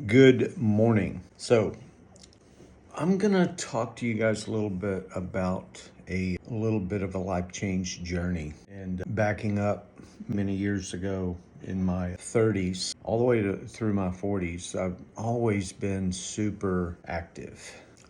Good morning. So, I'm going to talk to you guys a little bit about a little bit of a life change journey. And backing up many years ago in my 30s, all the way through my 40s, I've always been super active.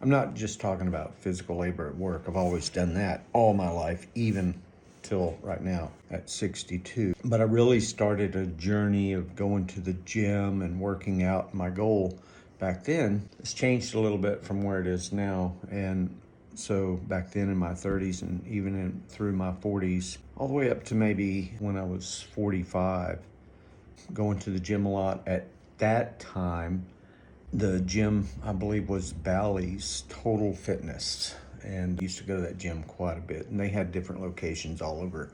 I'm not just talking about physical labor at work, I've always done that all my life, even till right now at 62. But I really started a journey of going to the gym and working out. My goal back then has changed a little bit from where it is now. And so back then in my 30s and even through my 40s, all the way up to maybe when I was 45, going to the gym a lot. At that time, the gym, I believe, was Bally's Total Fitness, and I used to go to that gym quite a bit. And they had different locations all over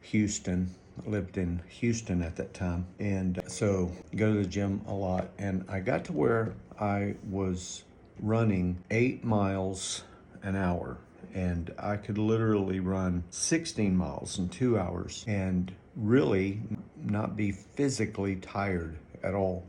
Houston. I lived in Houston at that time, and so go to the gym a lot. And I got to where I was running 8 miles an hour, and I could literally run 16 miles in 2 hours and really not be physically tired at all.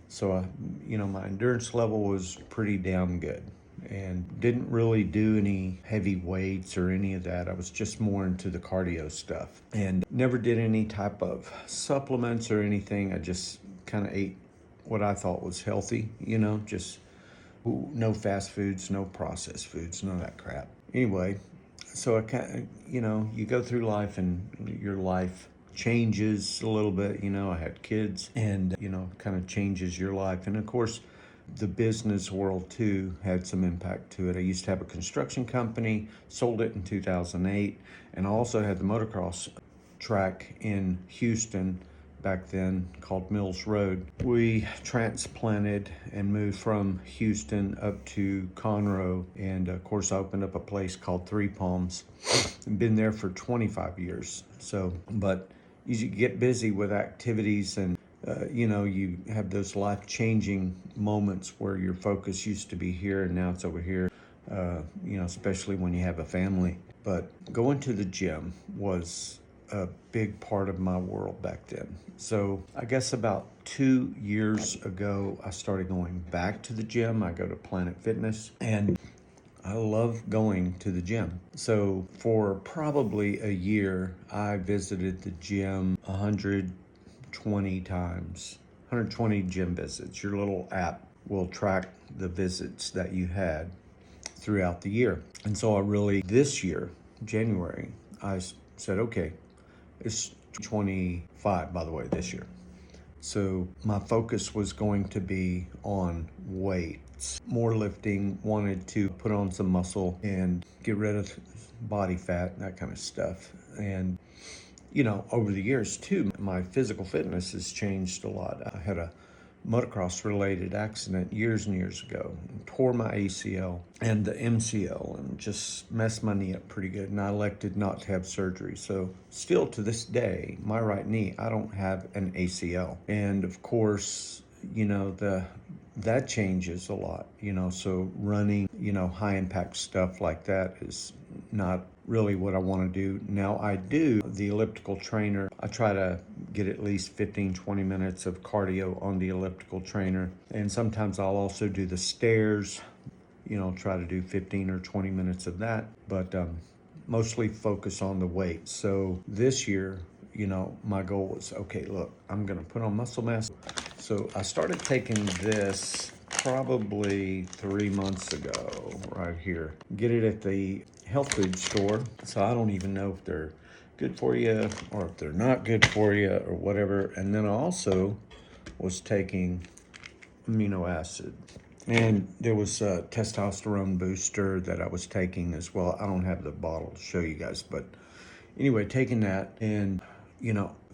So, my endurance level was pretty damn good and didn't really do any heavy weights or any of that. I was just more into the cardio stuff and never did any type of supplements or anything. I just kind of ate what I thought was healthy, just no fast foods, no processed foods, none of that crap. Anyway, so I kind of, you go through life and your life changes a little bit. I had kids and, kind of changes your life. And of course, the business world too had some impact to it. I used to have a construction company, sold it in 2008, and I also had the motocross track in Houston back then called Mills Road. We transplanted and moved from Houston up to Conroe, and of course I opened up a place called Three Palms. Been there for 25 years. So, but you get busy with activities and you have those life-changing moments where your focus used to be here and now it's over here, especially when you have a family. But going to the gym was a big part of my world back then. So I guess about 2 years ago, I started going back to the gym. I go to Planet Fitness and I love going to the gym. So for probably a year, I visited the gym 120 times, 120 gym visits. Your little app will track the visits that you had throughout the year. And so this year, January, I said, okay, it's 25, by the way, this year. So my focus was going to be on weights, more lifting, wanted to put on some muscle and get rid of body fat, that kind of stuff. And, over the years too, my physical fitness has changed a lot. I had a motocross related accident years and years ago, tore my ACL and the MCL and just messed my knee up pretty good, and I elected not to have surgery. So still to this day, my right knee, I don't have an ACL. And of course, that changes a lot, so running, high impact stuff like that is not really what I want to do. Now I do the elliptical trainer. I try to get at least 15, 20 minutes of cardio on the elliptical trainer. And sometimes I'll also do the stairs, try to do 15 or 20 minutes of that, but mostly focus on the weights. So this year, my goal was, okay, look, I'm going to put on muscle mass. So I started taking this probably 3 months ago right here. Get it at the health food store. So I don't even know if they're good for you or if they're not good for you or whatever. And then I also was taking amino acid. And there was a testosterone booster that I was taking as well. I don't have the bottle to show you guys, but anyway, taking that and,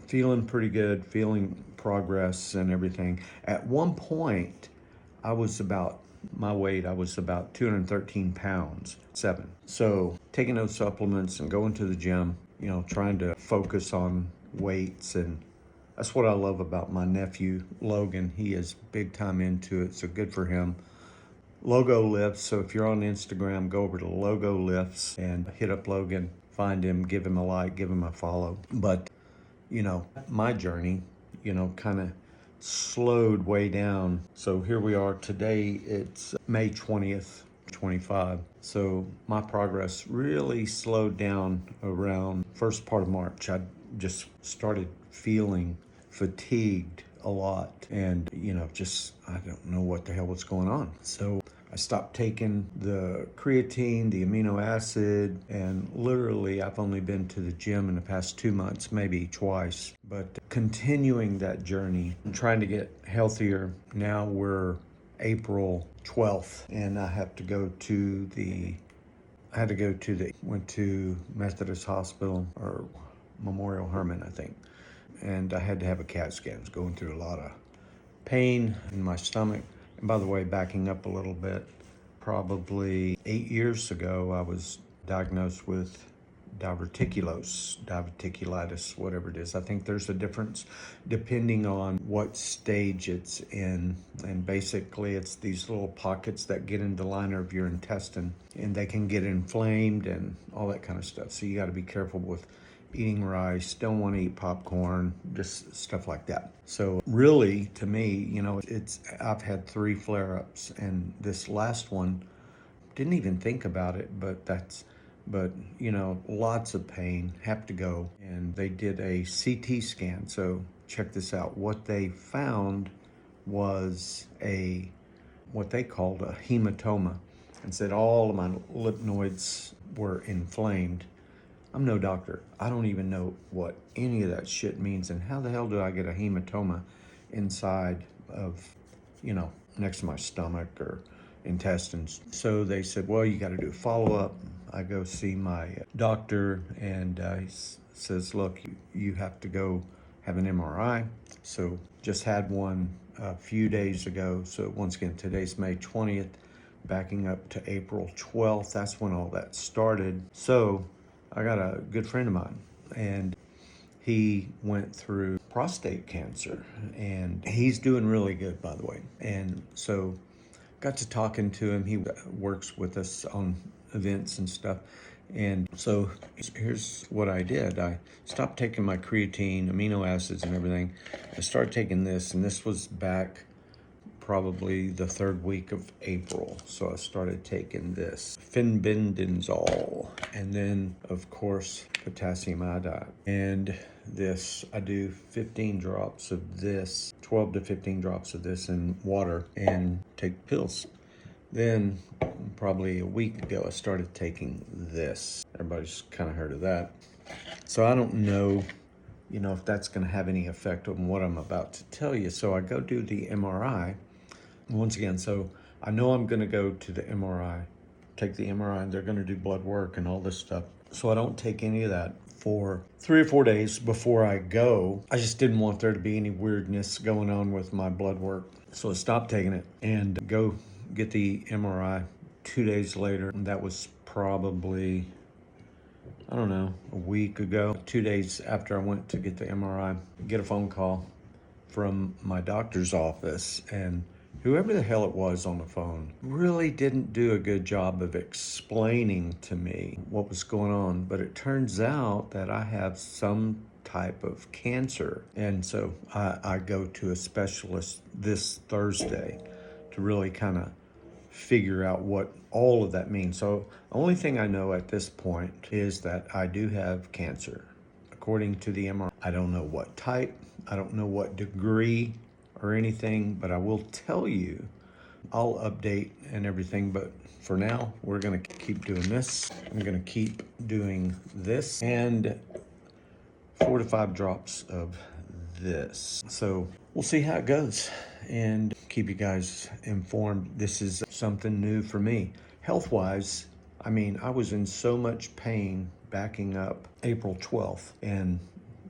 feeling pretty good, feeling progress and everything. At one point, I was about 213 pounds, 7. So taking those supplements and going to the gym, trying to focus on weights. And that's what I love about my nephew, Logan. He is big time into it, so good for him. Logo Lifts. So if you're on Instagram, go over to Logo Lifts and hit up Logan, find him, give him a like, give him a follow. But, my journey, kind of slowed way down. So here we are today. It's May 20th, 25. So my progress really slowed down around first part of March. I just started feeling fatigued a lot, and just I don't know what the hell was going on. So I stopped taking the creatine, the amino acid, and literally I've only been to the gym in the past 2 months, maybe twice. But continuing that journey, trying to get healthier. Now we're April 12th, and I have to go to the went to Methodist Hospital, or Memorial Hermann, I think. And I had to have a CAT scan. I was going through a lot of pain in my stomach. And by the way, backing up a little bit, probably 8 years ago, I was diagnosed with diverticulitis, whatever it is. I think there's a difference depending on what stage it's in. And basically, it's these little pockets that get in the liner of your intestine, and they can get inflamed and all that kind of stuff. So you got to be careful with eating rice, don't want to eat popcorn, just stuff like that. So really, to me, I've had 3 flare-ups, and this last one, didn't even think about it, but lots of pain, have to go. And they did a CT scan. So check this out. What they found was what they called a hematoma, and said all of my lymph nodes were inflamed. I'm no doctor. I don't even know what any of that shit means, and how the hell do I get a hematoma inside of, next to my stomach or intestines? So they said, well, you got to do a follow-up. I go see my doctor, and he says, look, you have to go have an MRI. So just had one a few days ago. So once again, today's May 20th, backing up to April 12th. That's when all that started. So I got a good friend of mine, and he went through prostate cancer, and he's doing really good, by the way. And so got to talking to him. He works with us on events and stuff. And so here's what I did. I stopped taking my creatine, amino acids, and everything. I started taking this, and this was back probably the 3rd week of April. So I started taking this fenbendazole, and then of course potassium iodide. And this, I do 15 drops of this, 12 to 15 drops of this in water, and take pills. Then probably a week ago, I started taking this. Everybody's kind of heard of that. So I don't know, if that's going to have any effect on what I'm about to tell you. So I go do the MRI. Once again, so I know I'm going to go to the MRI, take the MRI, and they're going to do blood work and all this stuff. So I don't take any of that for 3 or 4 days before I go. I just didn't want there to be any weirdness going on with my blood work. So I stopped taking it and go get the MRI 2 days later. And that was probably, I don't know, a week ago. 2 days after I went to get the MRI, get a phone call from my doctor's office, and whoever the hell it was on the phone really didn't do a good job of explaining to me what was going on. But it turns out that I have some type of cancer. And so I go to a specialist this Thursday to really kind of figure out what all of that means. So the only thing I know at this point is that I do have cancer. According to the MRI, I don't know what type, I don't know what degree or anything, but I will tell you, I'll update and everything. But for now, we're gonna keep doing this. I'm gonna keep doing this, and 4 to 5 drops of this. So we'll see how it goes and keep you guys informed. This is something new for me. Health-wise, I was in so much pain backing up April 12th, and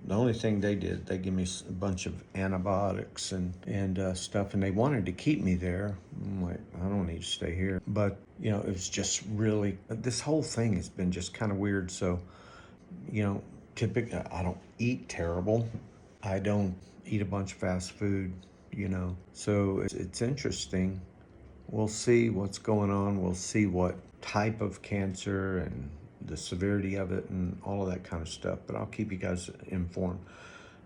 the only thing they did, they gave me a bunch of antibiotics and stuff, and they wanted to keep me there. I'm like, I don't need to stay here. But, it was just really, this whole thing has been just kind of weird. So, typically, I don't eat terrible. I don't eat a bunch of fast food, So it's interesting. We'll see what's going on. We'll see what type of cancer and the severity of it and all of that kind of stuff. But I'll keep you guys informed.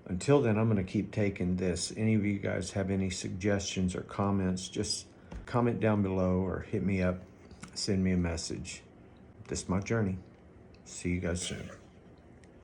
Until then, I'm going to keep taking this. Any of you guys have any suggestions or comments, just comment down below or hit me up, send me a message. This is my journey. See you guys soon.